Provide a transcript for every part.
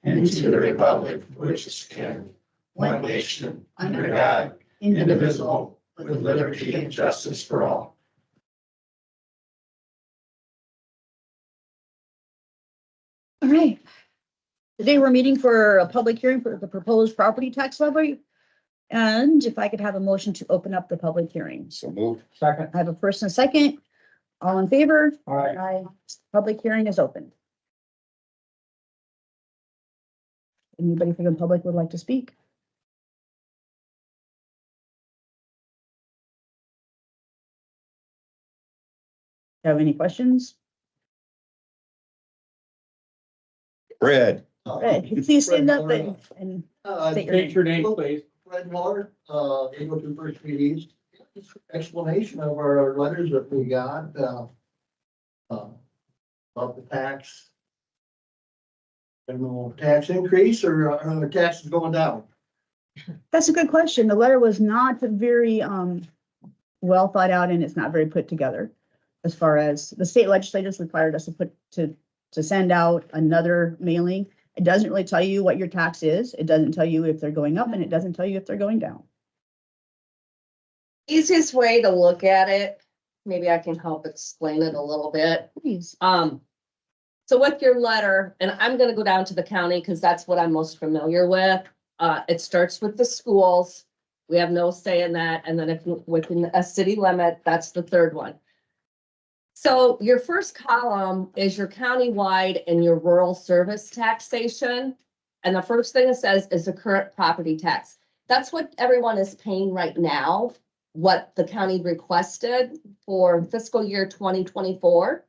and to the republic for which it stands, one nation, under God, indivisible, with liberty and justice for all. All right. Today we're meeting for a public hearing for the proposed property tax levy. And if I could have a motion to open up the public hearing. So moved. Second. I have a first and a second. All in favor? Aye. Aye. Public hearing is open. Anybody from the public would like to speak? Have any questions? Fred. Please stand up and state your State your name. name, please. Fred Miller, 802 First Street East. Explanation of our letters that we got, about the tax. General tax increase or are the taxes going down? That's a good question. The letter was not very well thought out and it's not very put together. As far as the state legislators required us to send out another mailing. It doesn't really tell you what your tax is. It doesn't tell you if they're going up and it doesn't tell you if they're going down. Easiest way to look at it, maybe I can help explain it a little bit. Please. So with your letter, and I'm gonna go down to the county because that's what I'm most familiar with. It starts with the schools. We have no say in that. And then if within a city limit, that's the third one. So your first column is your countywide and your rural service taxation. And the first thing it says is the current property tax. That's what everyone is paying right now, what the county requested for fiscal year 2024.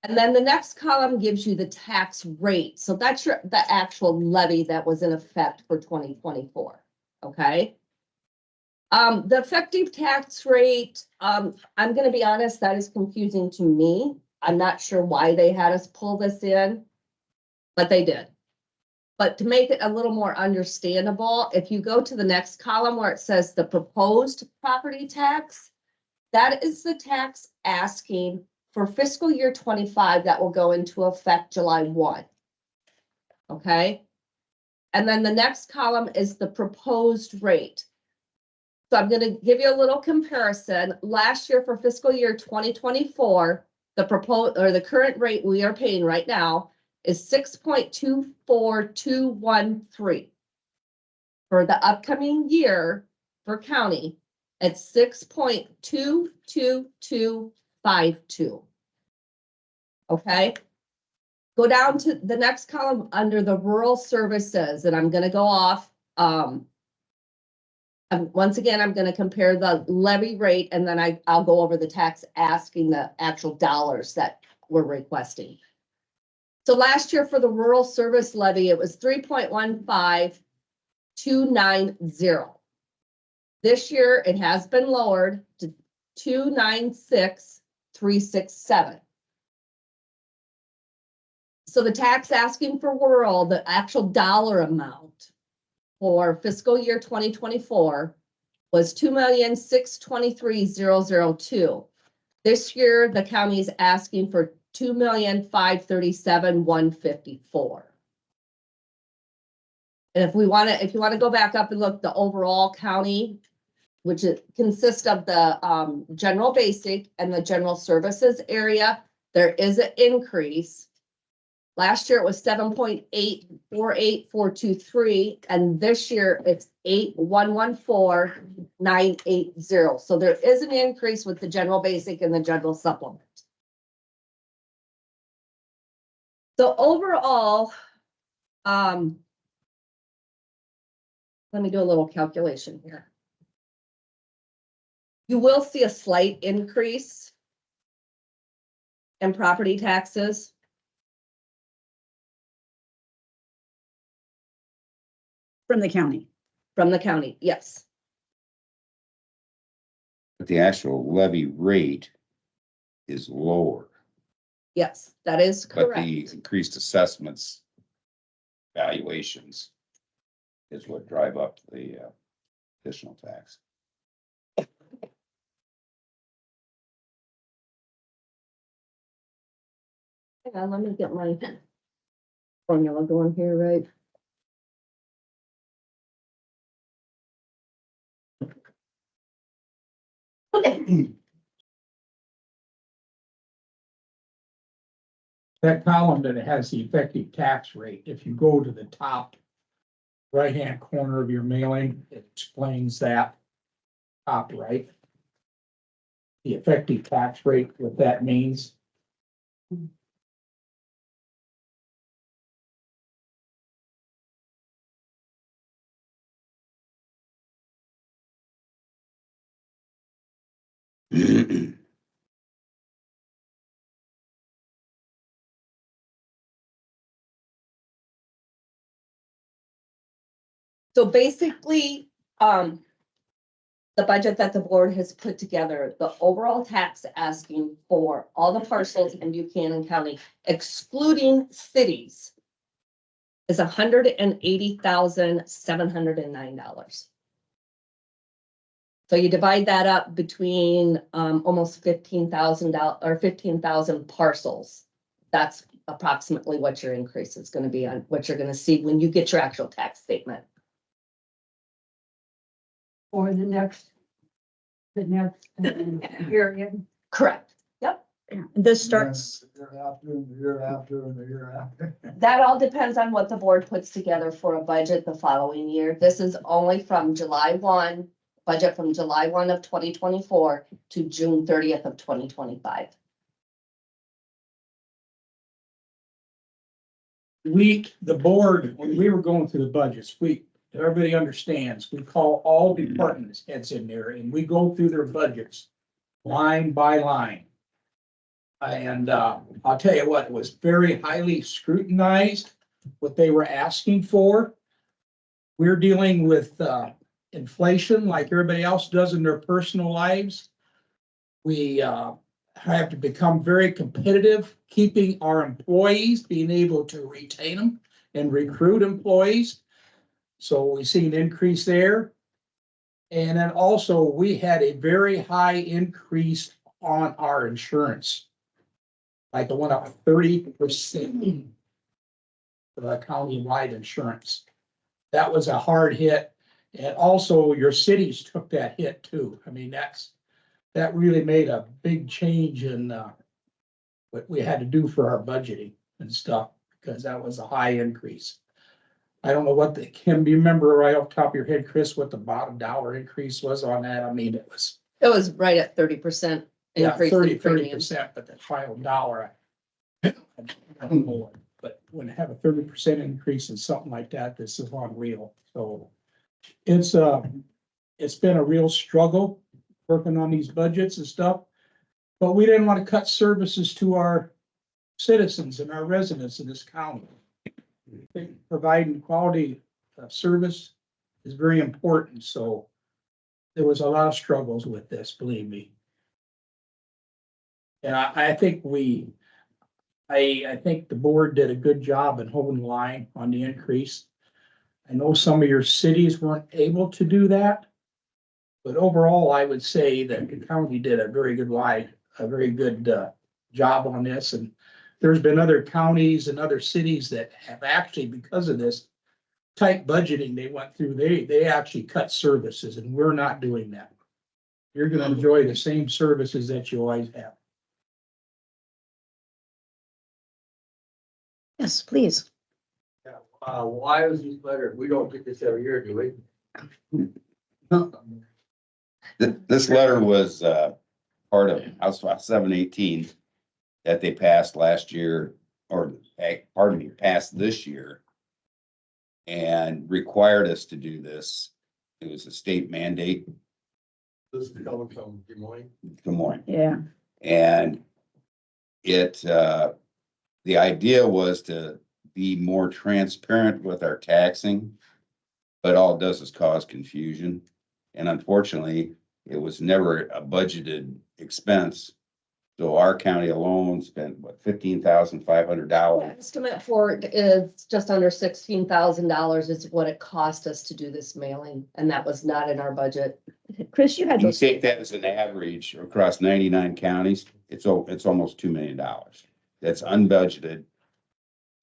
And then the next column gives you the tax rate. So that's the actual levy that was in effect for 2024, okay? The effective tax rate, I'm gonna be honest, that is confusing to me. I'm not sure why they had us pull this in, but they did. But to make it a little more understandable, if you go to the next column where it says the proposed property tax, that is the tax asking for fiscal year 25 that will go into effect July 1. Okay. And then the next column is the proposed rate. So I'm going to give you a little comparison. Last year for fiscal year 2024, the current rate we are paying right now is 6.24213. For the upcoming year for county, it's 6.22252. Okay. Go down to the next column under the rural services, and I'm going to go off. Once again, I'm going to compare the levy rate, and then I'll go over the tax asking the actual dollars that we're requesting. So last year for the rural service levy, it was 3.15290. This year it has been lowered to 296,367. So the tax asking for rural, the actual dollar amount for fiscal year 2024 was 2,623,002. This year, the county is asking for 2,537,154. And if you want to go back up and look, the overall county, which consists of the general basic and the general services area, there is an increase. Last year it was 7.848423, and this year it's 8114980. So there is an increase with the general basic and the general supplement. So overall, let me do a little calculation here. You will see a slight increase in property taxes. From the county. From the county, yes. But the actual levy rate is lower, Yes, that is but correct. the increased assessments valuations is what drive up the additional tax. Hang on, let me get my formula going here, right? That column that has the effective tax rate, if you go to the top right-hand corner of your mailing, it explains that. Top right. The effective tax rate, what that means. So basically, the budget that the board has put together, the overall tax asking for all the parcels in Buchanan County, excluding cities, is $180,709. So you divide that up between almost $15,000 or 15,000 parcels. That's approximately what your increase is going to be on what you're going to see when you get your actual tax statement. For the next period. Correct. Yep. Yeah, this starts, The year after, and the year after, and the year after. That all depends on what the board puts together for a budget the following year. This is only from July 1, budget from July 1 of 2024 to June 30th of 2025. The board, when we were going through the budgets, everybody understands, we call all departments heads in there and we go through their budgets line by line. And I'll tell you what, it was very highly scrutinized, what they were asking for. We're dealing with inflation like everybody else does in their personal lives. We have to become very competitive, keeping our employees, being able to retain them and recruit employees. So we see an increase there. And then also we had a very high increase on our insurance. Like it went up 30% for the county-wide insurance. That was a hard hit. And also your cities took that hit too. I mean, that really made a big change in what we had to do for our budgeting and stuff, because that was a high increase. I don't know can you remember right off the top of your head, Chris, what the bottom dollar increase was on that? I mean, it was. It was right at 30% Yeah, increase. 30%, but the final dollar, I don't know. But when you have a 30% increase in something like that, this is unreal. So it's been a real struggle working on these budgets and stuff. But we didn't want to cut services to our citizens and our residents in this county. Providing quality service is very important. So there was a lot of struggles with this, believe me. And I think I think the board did a good job in holding the line on the increase. I know some of your cities weren't able to do that. But overall, I would say that the county did a very good job on this. And there's been other counties and other cities that have actually, because of this tight budgeting they went through, they actually cut services, and we're not doing that. You're going to enjoy the same services that you always have. yes, please. Why is this letter? We don't get this every year, do we? This letter was part of House File 718 that they passed last year, or pardon me, passed this year, and required us to do this. It was a state mandate. This is coming from Des Moines. Good morning. Yeah, And the idea was to be more transparent with our taxing, but all it does is cause confusion. And unfortunately, it was never a budgeted expense. So our county alone spent what, $15,500. Estimate for it is just under $16,000 is what it cost us to do this mailing, and that was not in our budget. Chris, you had You those. take that as an average across 99 counties, it's almost $2 million. That's unbudgeted.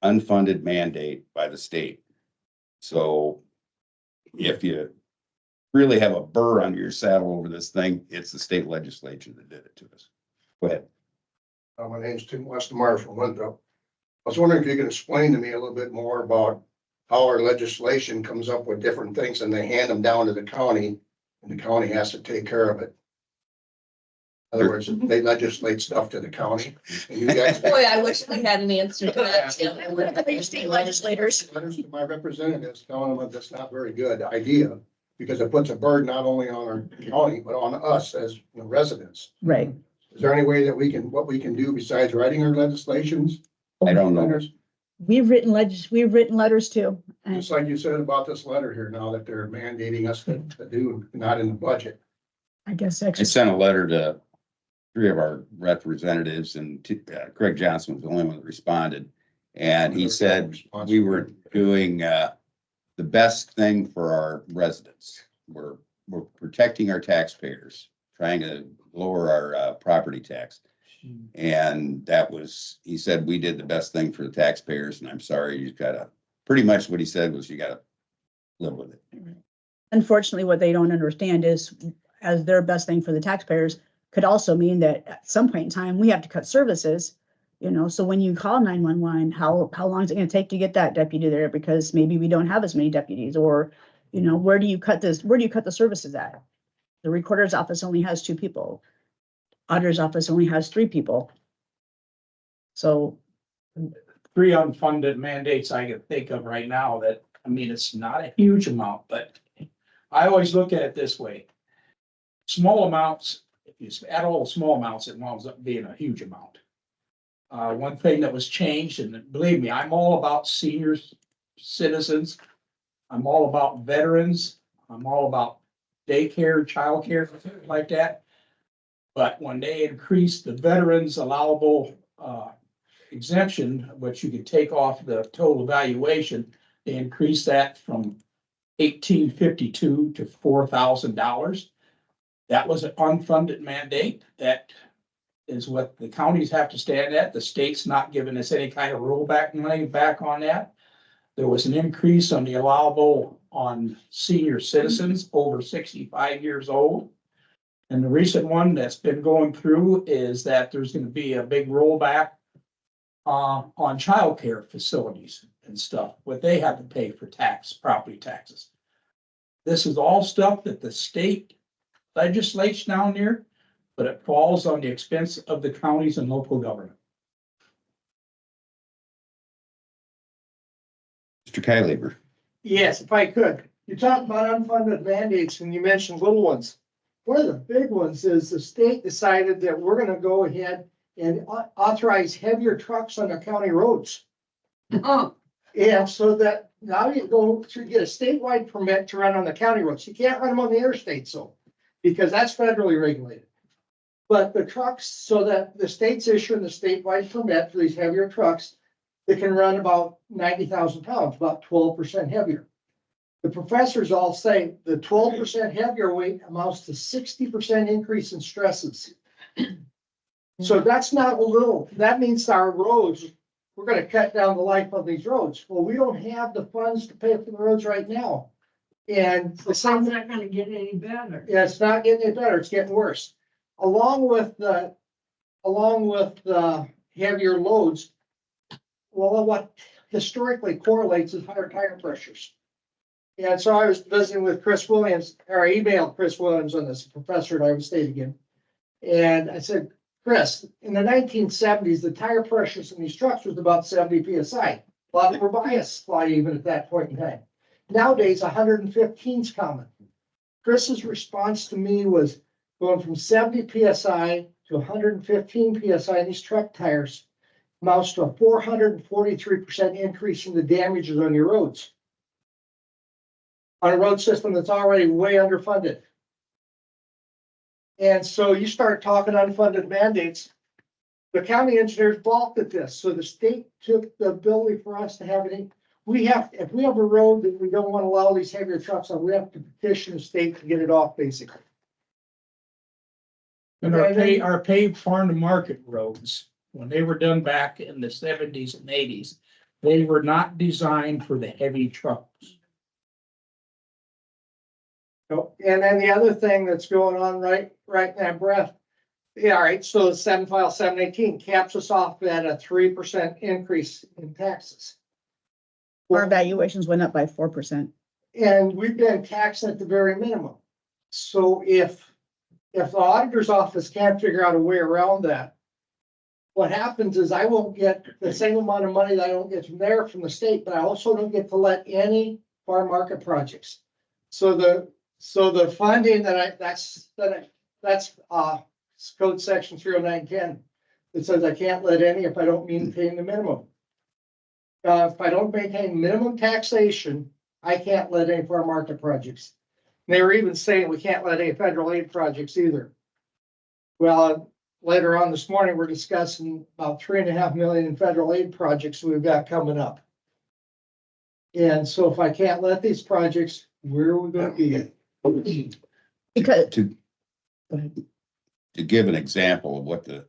unfunded mandate by the state. So if you really have a burr under your saddle over this thing, it's the state legislature that did it to us. Go ahead. My name's Tim Westmeyer from Winthrop. I was wondering if you could explain to me a little bit more about how our legislation comes up with different things and they hand them down to the county and the county has to take care of it. In other words, they legislate stuff to the county. And you guys. Boy, I wish we had an answer to that, Tim. State legislators. Letters to my representatives telling them that's not a very good idea because it puts a burden not only on our county, but on us as residents. Right. Is there any way that what we can do besides writing our legislations? I don't know. We've written letters too. And Just like you said about this letter here now that they're mandating us to do, not in the budget. I guess I actually, sent a letter to 3 of our representatives and Craig Johnson was the only one that responded. And he said we were doing the best thing for our residents. We're protecting our taxpayers, trying to lower our property tax. And that was, he said, we did the best thing for the taxpayers. And I'm sorry, you gotta, pretty much what he said was you gotta live with it. unfortunately, what they don't understand is as their best thing for the taxpayers could also mean that at some point in time, we have to cut services. So when you call 911, how long is it gonna take to get that deputy there? Because maybe we don't have as many deputies or, where do you cut the services at? The recorder's office only has 2 people. Auditor's office only has 3 people. So, 3 unfunded mandates I can think of right now that, it's not a huge amount, but I always look at it this way. Small amounts, if you add all the small amounts, it winds up being a huge amount. One thing that was changed, and believe me, I'm all about senior citizens. I'm all about veterans. I'm all about daycare, childcare, things like that. But when they increased the veterans allowable exemption, which you could take off the total valuation, they increased that from $1,852 to $4,000. That was an unfunded mandate. That is what the counties have to stand at. The state's not giving us any kind of rollback money back on that. There was an increase on the allowable on senior citizens over 65 years old. And the recent one that's been going through is that there's going to be a big rollback on childcare facilities and stuff, what they have to pay for property taxes. This is all stuff that the state legislates down there, but it falls on the expense of the counties and local government. Mr. Kyleber. Yes, if I could. You talked about unfunded mandates and you mentioned little ones. One of the big ones is the state decided that we're gonna go ahead and authorize heavier trucks on the county roads. And so that now you go to get a statewide permit to run on the county roads. You can't run them on the interstate, because that's federally regulated. But the trucks, so that the state's issuing the statewide permit for these heavier trucks, they can run about 90,000 pounds, about 12% heavier. The professors all say the 12% heavier weight amounts to 60% increase in stresses. So that's not a little. That means our roads, we're going to cut down the life of these roads. Well, we don't have the funds to pay for the roads right now. And the same. It's not gonna get any better. Yeah, it's not getting any better. It's getting worse. Along with the heavier loads, well, what historically correlates is higher tire pressures. And so I was visiting with Chris Williams, or I emailed Chris Williams on this, professor at Iowa State again. And I said, Chris, in the 1970s, the tire pressures in these trucks was about 70 PSI. A lot of them were biased fly even at that point in time. Nowadays, 115 is common. Chris's response to me was going from 70 PSI to 115 PSI in these truck tires amounts to a 443% increase in the damages on your roads. On a road system that's already way underfunded. And so you start talking unfunded mandates. The county engineers balked at this. So the state took the ability for us to have it. If we have a road that we don't want to allow these heavier trucks on, we have to petition the state to get it off, basically. And our paved farm to market roads, when they were done back in the 70s and 80s, They were not designed for the heavy trucks. And then the other thing that's going on right in that breath. Yeah, all right, so 718 caps us off at a 3% increase in taxes. Our valuations went up by 4%. And we've been taxed at the very minimum. So if the auditor's office can't figure out a way around that, what happens is I won't get the same amount of money that I don't get from the state, but I also don't get to let any farm market projects. So the funding that's code section 30910. It says I can't let any if I don't maintain the minimum. If I don't maintain minimum taxation, I can't let any farm market projects. They were even saying we can't let any federal aid projects either. Well, later on this morning, we're discussing about 3.5 million in federal aid projects we've got coming up. And so if I can't let these projects, where are we going to be? Because, To, go ahead. to give an example of what the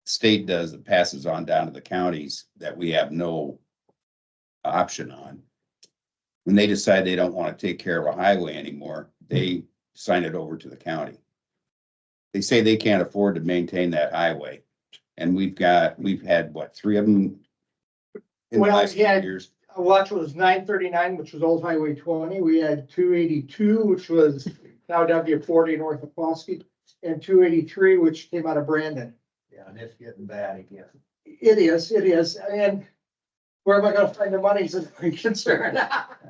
state does that passes on down to the counties that we have no option on. When they decide they don't want to take care of a highway anymore, they sign it over to the county. They say they can't afford to maintain that highway. And we've had what, 3 of them in the Well, last few yeah. years? Watch was 939, which was Old Highway 20. We had 282, which was now W40 north of Pulaski, and 283, which came out of Brandon. Yeah, and it's getting bad again. It is. And where am I gonna find the money is a concern.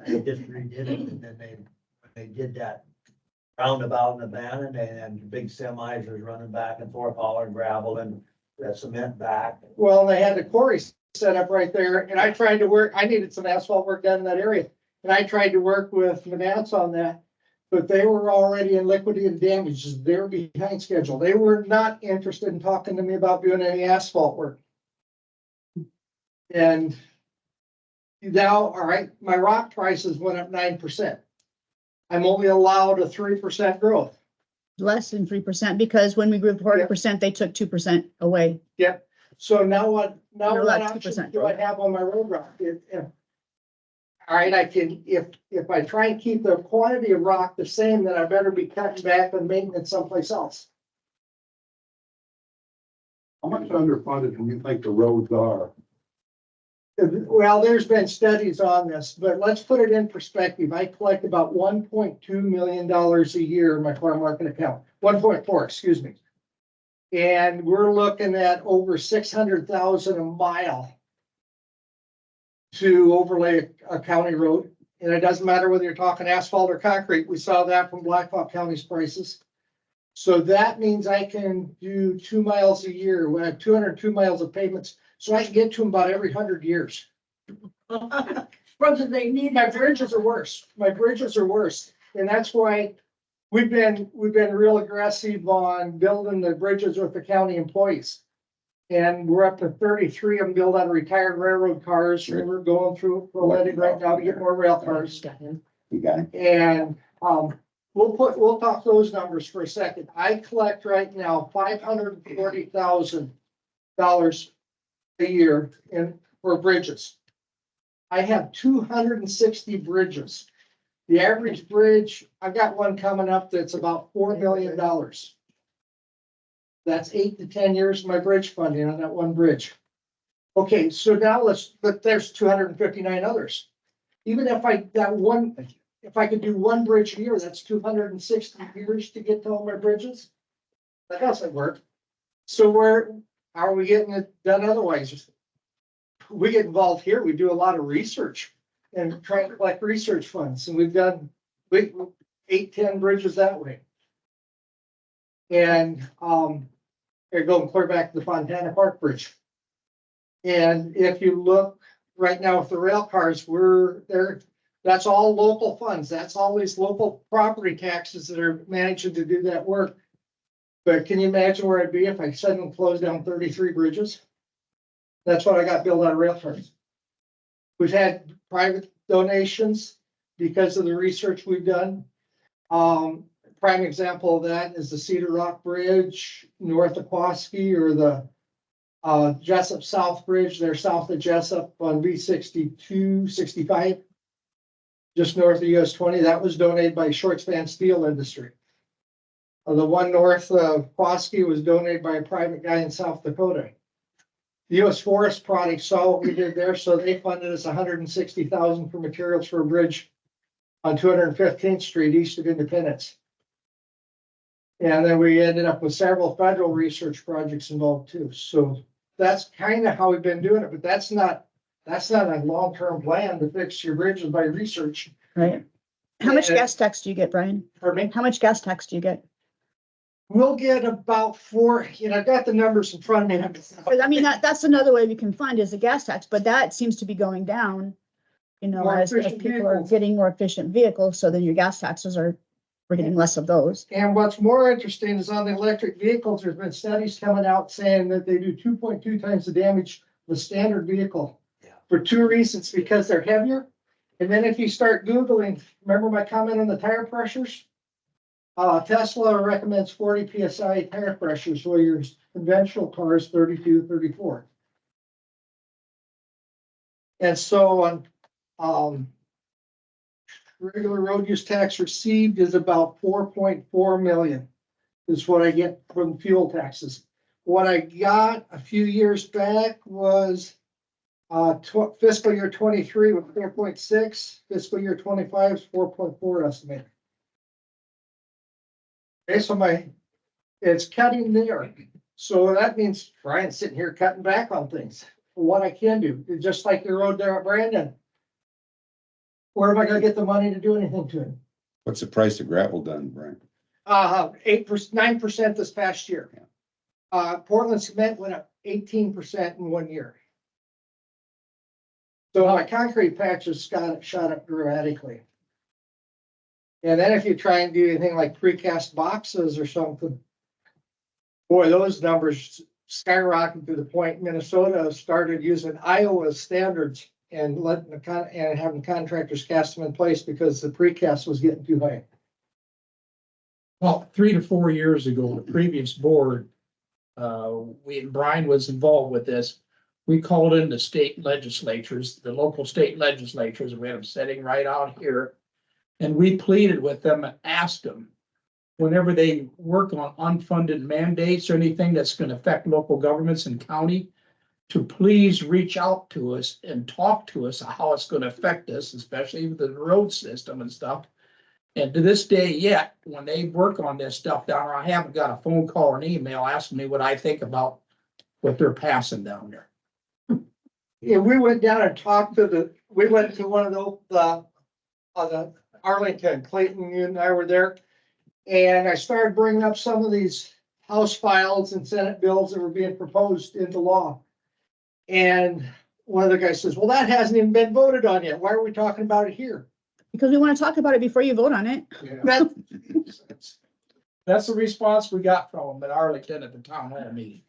They just redid it, and then when they did that roundabout in Abandon, and big semis was running back and forth, hauling gravel and the cement back. Well, they had the quarry set up right there, and I tried to work, I needed some asphalt work done in that area. And I tried to work with Manats on that, but they were already in liquidated damages. They were behind schedule. They were not interested in talking to me about doing any asphalt work. And now, all right, my rock prices went up 9%. I'm only allowed a 3% growth. Less than 3% because when we grew 40%, they took 2% away. Yep. So now what You're allowed option 2% do I have on my road rock? All right, I can, if I try and keep the quantity of rock the same, then I better be cutting back on maintenance someplace else. How much underfunded do you think the roads are? Well, there's been studies on this, but let's put it in perspective. I collect about $1.2 million a year in my farm market account, 1.4, excuse me. And we're looking at over 600,000 a mile to overlay a county road. And it doesn't matter whether you're talking asphalt or concrete. We saw that from Blackhawk County's prices. So that means I can do 2 miles a year. We have 202 miles of pavements. So I can get to them about every 100 years. What do they need? My bridges are worse. My bridges are worse. And that's why we've been real aggressive on building the bridges with the county employees. And we're up to 33 of them built out of retired railroad cars. And we're going through Levy right now to get more rail cars. You got it? And we'll talk those numbers for a second. I collect right now $540,000 a year for bridges. I have 260 bridges. The average bridge, I've got one coming up that's about $4 million. That's 8 to 10 years of my bridge funding on that one bridge. Okay, so now but there's 259 others. Even if if I could do one bridge a year, that's 260 years to get to all my bridges. That doesn't work. So how are we getting it done otherwise? We get involved here. We do a lot of research and try to collect research funds. And we've done 8, 10 bridges that way. And they're going clear back to the Fontana Park Bridge. And if you look right now with the rail cars, that's all local funds. That's all these local property taxes that are managing to do that work. But can you imagine where I'd be if I suddenly closed down 33 bridges? That's what I got built out of rail cars. We've had private donations because of the research we've done. Prime example of that is the Cedar Rock Bridge north of Pulaski, or the Jessup South Bridge, they're south of Jessup on B 65. Just north of US 20, that was donated by Short Span Steel Industry. The one north of Quoski was donated by a private guy in South Dakota. The US Forest Products saw what we did there, so they funded us $160,000 for materials for a bridge on 215th Street east of Independence. And then we ended up with several federal research projects involved too. So that's kind of how we've been doing it, but that's not a long-term plan to fix your bridges by research. Right. How much Yeah. gas tax do you get, Brian? Pardon me? How much gas tax do you get? We'll get about four, I've got the numbers in front of me. 'Cause I mean, that's another way we can fund is the gas tax, but that seems to be going down. More As efficient people are vehicles. getting more efficient vehicles, so then your gas taxes we're getting less of those. And what's more interesting is on the electric vehicles, there's been studies coming out saying that they do 2.2 times the damage of a standard vehicle. Yeah. For two reasons, because they're heavier. And then if you start Googling, remember my comment on the tire pressures? Tesla recommends 40 PSI tire pressures, while your conventional car is 32, 34. And so on, regular road use tax received is about 4.4 million. Is what I get from fuel taxes. What I got a few years back was fiscal year 23 with 4.6, fiscal year 25 is 4.4 estimated. Okay, so it's cutting there. So that means Brian's sitting here cutting back on things. What I can do, just like the road there at Brandon. Where am I gonna get the money to do anything to it? What's the price of gravel done, Brian? 9% this past year. Portland cement went up 18% in 1 year. So my concrete patches shot up dramatically. And then if you try and do anything like precast boxes or something, boy, those numbers skyrocketed to the point Minnesota started using Iowa standards and having contractors cast them in place because the precast was getting too high. Well, 3 to 4 years ago, the previous board, Brian was involved with this. We called in the state legislatures, the local state legislatures, we had them sitting right out here. And we pleaded with them and asked them, whenever they work on unfunded mandates or anything that's gonna affect local governments and county, to please reach out to us and talk to us how it's gonna affect us, especially with the road system and stuff. And to this day yet, when they work on this stuff down there, I haven't got a phone call or an email asking me what I think about what they're passing down there. Yeah, we went down and talked we went to one of the Arlington, Clayton, you and I were there. And I started bringing up some of these House files and Senate bills that were being proposed into law. And one of the guys says, well, that hasn't even been voted on yet. Why are we talking about it here? Because we want to talk about it before you vote on it. That, That's the response we got from them at Arlington at the town hall meeting.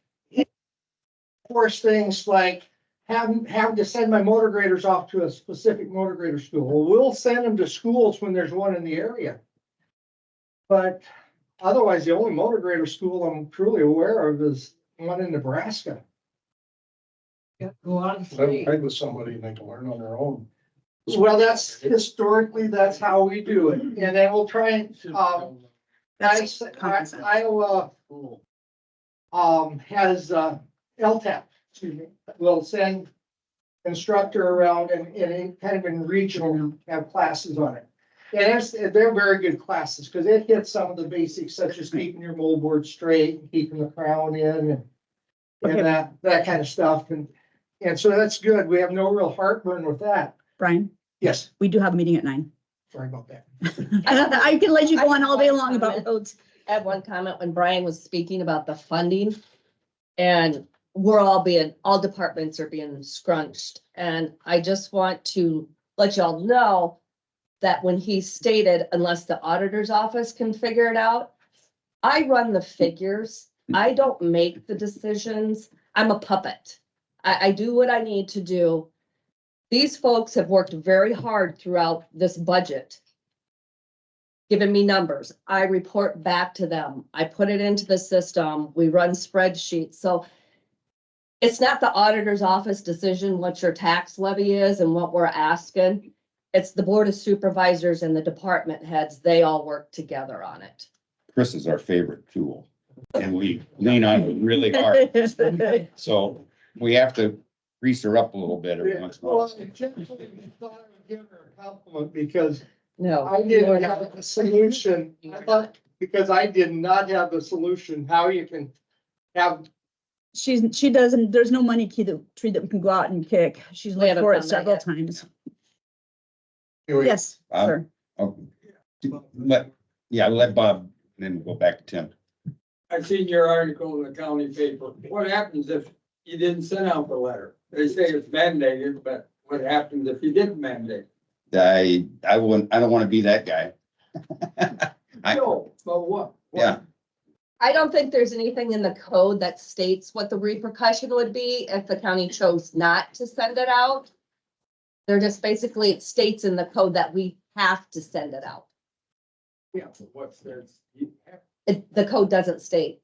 force things like having to send my motor graders off to a specific motor grader school. Well, we'll send them to schools when there's one in the area. But otherwise, the only motor grader school I'm truly aware of is one in Nebraska. Go on. Let them with somebody and they can learn on their own. Well, that's how we do it. And then we'll try and, That's common sense. Iowa, has, LTAP, excuse me, will send instructor around and kind of in regional have classes on it. And they're very good classes because it hits some of the basics such as keeping your moldboard straight, and keeping the crown in Okay. and that kind of stuff. And so that's good. We have no real heartburn with that. Brian, Yes, we do have a meeting at 9. sorry about that. I can let you go on all day long about roads. I have one comment when Brian was speaking about the funding. And all departments are being scrunched. And I just want to let y'all know that when he stated, unless the auditor's office can figure it out, I run the figures. I don't make the decisions. I'm a puppet. I do what I need to do. These folks have worked very hard throughout this budget, giving me numbers. I report back to them. I put it into the system. We run spreadsheets. So It's not the auditor's office decision what your tax levy is and what we're asking. It's the board of supervisors and the department heads. They all work together on it. Chris is our favorite tool, and we lean on it really hard. So we have to grease her up a little bit every once in a Well, while. I genuinely thought I would give her a compliment because No. I didn't have a solution. I thought, because I did not have the solution, how you can have, She doesn't, there's no money tree that we can go out and kick. She's We looked haven't for it found that several yet. times. Anyway, Yes, Um, sir. Okay. Let Bob, then we'll go back to Tim. I seen your article in the county paper. What happens if you didn't send out the letter? They say it's mandated, but what happens if you didn't mandate? I don't want to be that guy. No, but what? Yeah, I don't think there's anything in the code that states what the repercussion would be if the county chose not to send it out. They're just basically, it states in the code that we have to send it out. Yeah, so what's there? The code doesn't state.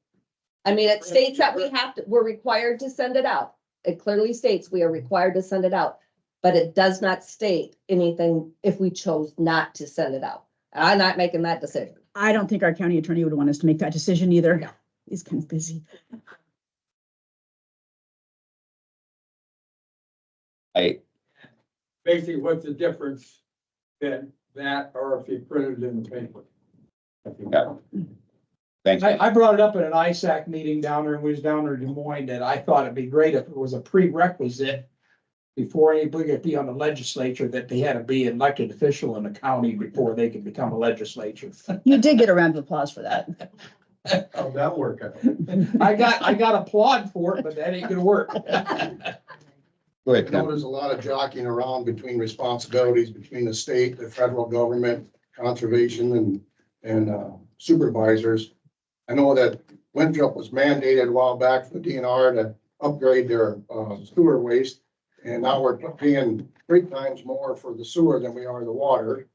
I mean, it states that we're required to send it out. It clearly states we are required to send it out. But it does not state anything if we chose not to send it out. I'm not making that decision. I don't think our county attorney would want us to make that decision either. No. He's kind of busy. Basically, what's the difference than that or if you printed it in the paper? yeah. Thanks. I brought it up at an ISAC meeting down there, and we was down there in Des Moines, that I thought it'd be great if it was a prerequisite before anybody could be on the legislature, that they had to be an elected official in the county before they could become a legislature. You did get a round of applause for that. How'd that work out? I got applaud for it, but that ain't gonna work. Go ahead, I know Tim. there's a lot of jockeying around between responsibilities between the state, the federal government, conservation and supervisors. I know that Winthrop was mandated a while back for the DNR to upgrade their sewer waste. And now we're paying 3 times more for the sewer than we are the water.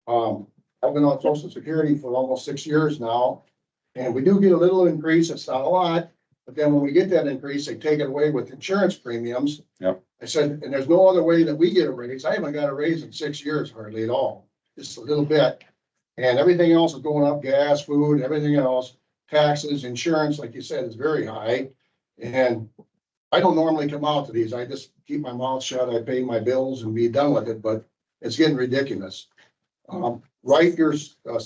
I've been on social security for almost 6 years now. And we do get a little increase. It's not a lot. But then when we get that increase, they take it away with insurance premiums. Yep. I said, and there's no other way that we get a raise. I haven't got a raise in 6 years hardly at all. Just a little bit. And everything else is going up, gas, food, everything else, taxes, insurance, like you said, is very high. And I don't normally come out to these. I just keep my mouth shut. I pay my bills and be done with it, but it's getting ridiculous. Write your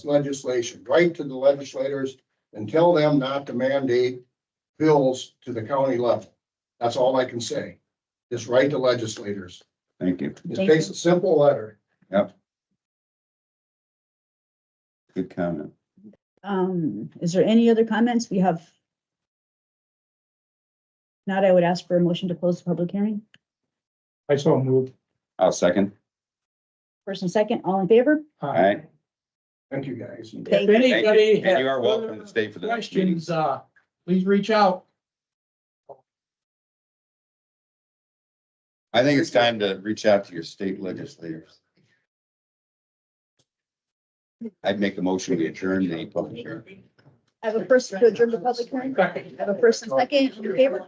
legislation, write to the legislators and tell them not to mandate bills to the county level. That's all I can say. Just write to legislators. Thank you. It takes a simple letter. Good comment. Is there any other comments? We have. Not, I would ask for a motion to close the public hearing. I saw a move. I'll second. First and second, all in favor? All right. Thank you, guys. If Thank you. anybody And you are has welcome to stay for the next meeting. questions, please reach out. I think it's time to reach out to your state legislators. I'd make a motion to adjourn the public hearing. I have a first to adjourn the public hearing. I have a first and second, all in favor?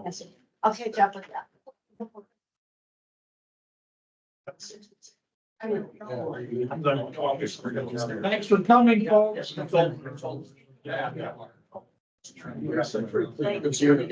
Yes. Okay, Jeff, with that. Thanks for coming, folks. Good seeing you again.